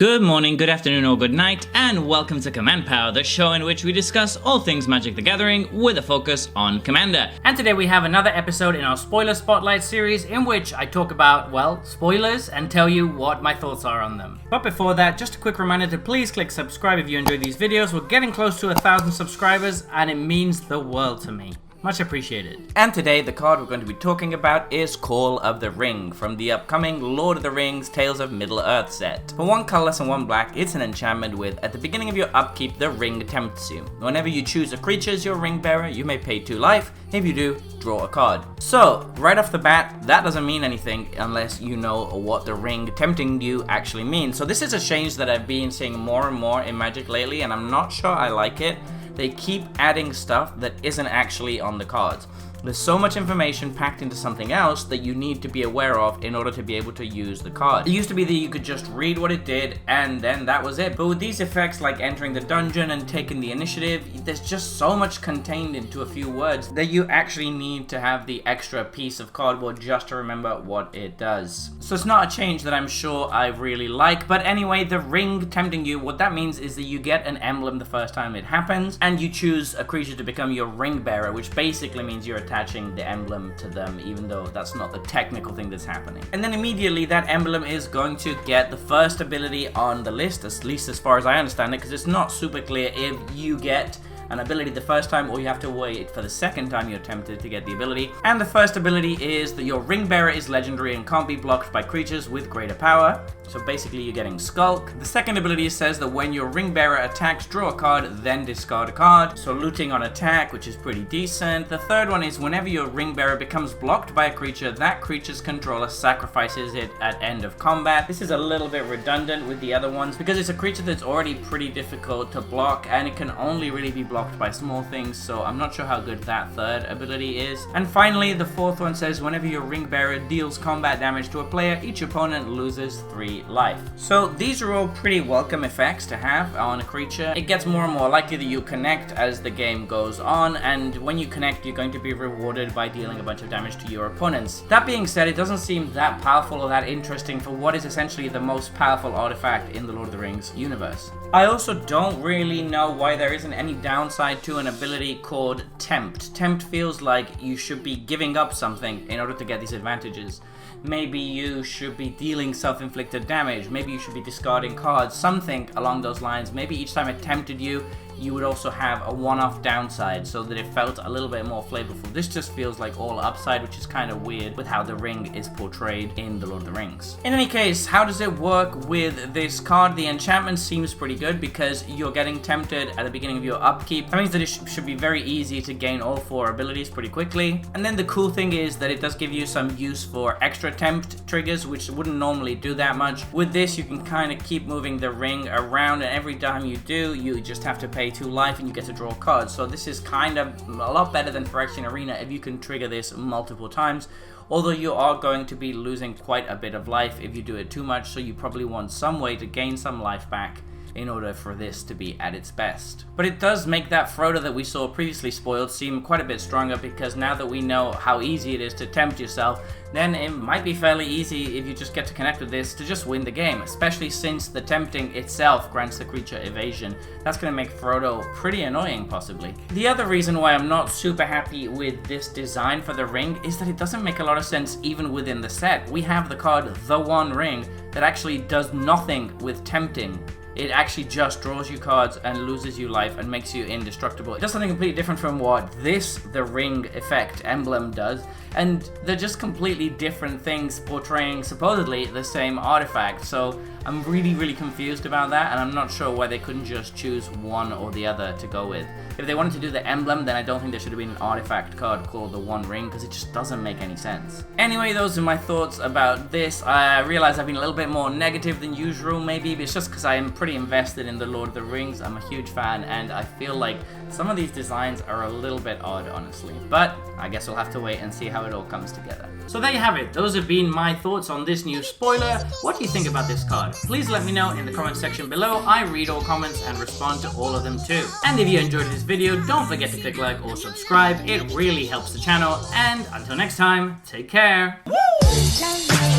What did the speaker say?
Good morning, good afternoon, or good night, and welcome to Command Power, the show in which we discuss all things Magic the Gathering with a focus on Commander. And today we have another episode in our Spoiler Spotlight series in which I talk about, well, spoilers and tell you what my thoughts are on them. But before that, just a quick reminder to please click subscribe if you enjoy these videos. We're getting close to 1,000 subscribers and it means the world to me. Much appreciated. And today, the card we're going to be talking about is Call of the Ring from the upcoming Lord of the Rings Tales of Middle-earth set. For one colorless and one black, it's an enchantment with, at the beginning of your upkeep, the ring tempts you. Whenever you choose a creature as your ring bearer, you may pay 2 life. If you do, draw a card. So, right off the bat, that doesn't mean anything unless you know what the ring tempting you actually means. So this is a change that I've been seeing more and more in Magic lately, and I'm not sure I like it. They keep adding stuff that isn't actually on the cards. There's so much information packed into something else that you need to be aware of in order to be able to use the card. It used to be that you could just read what it did and then that was it. But with these effects like entering the dungeon and taking the initiative, there's just so much contained into a few words that you actually need to have the extra piece of cardboard just to remember what it does. So it's not a change that I'm sure I really like. But anyway, the ring tempting you, what that means is that you get an emblem the first time it happens and you choose a creature to become your ring bearer, which basically means you're attaching the emblem to them, even though that's not the technical thing that's happening. And then immediately that emblem is going to get the first ability on the list, at least as far as I understand it, because it's not super clear if you get an ability the first time or you have to wait for the second time you're tempted to get the ability. And the first ability is that your ring bearer is legendary and can't be blocked by creatures with greater power. So basically you're getting Skulk. The second ability says that when your ring bearer attacks, draw a card, then discard a card. So looting on attack, which is pretty decent. The third one is whenever your ring bearer becomes blocked by a creature, that creature's controller sacrifices it at end of combat. This is a little bit redundant with the other ones because it's a creature that's already pretty difficult to block and it can only really be blocked by small things, so I'm not sure how good that third ability is. And finally, the fourth one says whenever your ring bearer deals combat damage to a player, each opponent loses 3 life. So these are all pretty welcome effects to have on a creature. It gets more and more likely that you connect as the game goes on, and when you connect, you're going to be rewarded by dealing a bunch of damage to your opponents. That being said, it doesn't seem that powerful or that interesting for what is essentially the most powerful artifact in the Lord of the Rings universe. I also don't really know why there isn't any downside to an ability called Tempt. Tempt feels like you should be giving up something in order to get these advantages. Maybe you should be dealing self-inflicted damage. Maybe you should be discarding cards. Something along those lines. Maybe each time it tempted you, you would also have a one-off downside so that it felt a little bit more flavorful. This just feels like all upside, which is kind of weird with how the ring is portrayed in The Lord of the Rings. In any case, how does it work with this card? The enchantment seems pretty good because you're getting tempted at the beginning of your upkeep. That means that it should be very easy to gain all 4 abilities pretty quickly. And then the cool thing is that it does give you some use for extra tempt triggers, which wouldn't normally do that much. With this, you can kind of keep moving the ring around, and every time you do, you just have to pay 2 life and you get to draw cards. So this is kind of a lot better than Phyrexian Arena if you can trigger this multiple times, although you are going to be losing quite a bit of life if you do it too much, so you probably want some way to gain some life back in order for this to be at its best. But it does make that Frodo that we saw previously spoiled seem quite a bit stronger, because now that we know how easy it is to tempt yourself, then it might be fairly easy if you just get to connect with this to just win the game, especially since the tempting itself grants the creature evasion. That's going to make Frodo pretty annoying, possibly. The other reason why I'm not super happy with this design for the ring is that it doesn't make a lot of sense even within the set. We have the card The One Ring that actually does nothing with tempting. It actually just draws you cards and loses you life and makes you indestructible. It does something completely different from what the ring effect emblem does, and they're just completely different things portraying supposedly the same artifact. So I'm really confused about that, and I'm not sure why they couldn't just choose one or the other to go with. If they wanted to do the emblem, then I don't think there should have been an artifact card called the One Ring, because it just doesn't make any sense. Anyway, those are my thoughts about this. I realize I've been a little bit more negative than usual, maybe, but it's just because I am pretty invested in the Lord of the Rings. I'm a huge fan, and I feel like some of these designs are a little bit odd, honestly. But I guess we'll have to wait and see how it all comes together. So there you have it. Those have been my thoughts on this new spoiler. What do you think about this card? Please let me know in the comment section below. I read all comments and respond to all of them too. And if you enjoyed this video, don't forget to click like or subscribe. It really helps the channel. And until next time, take care. Woo!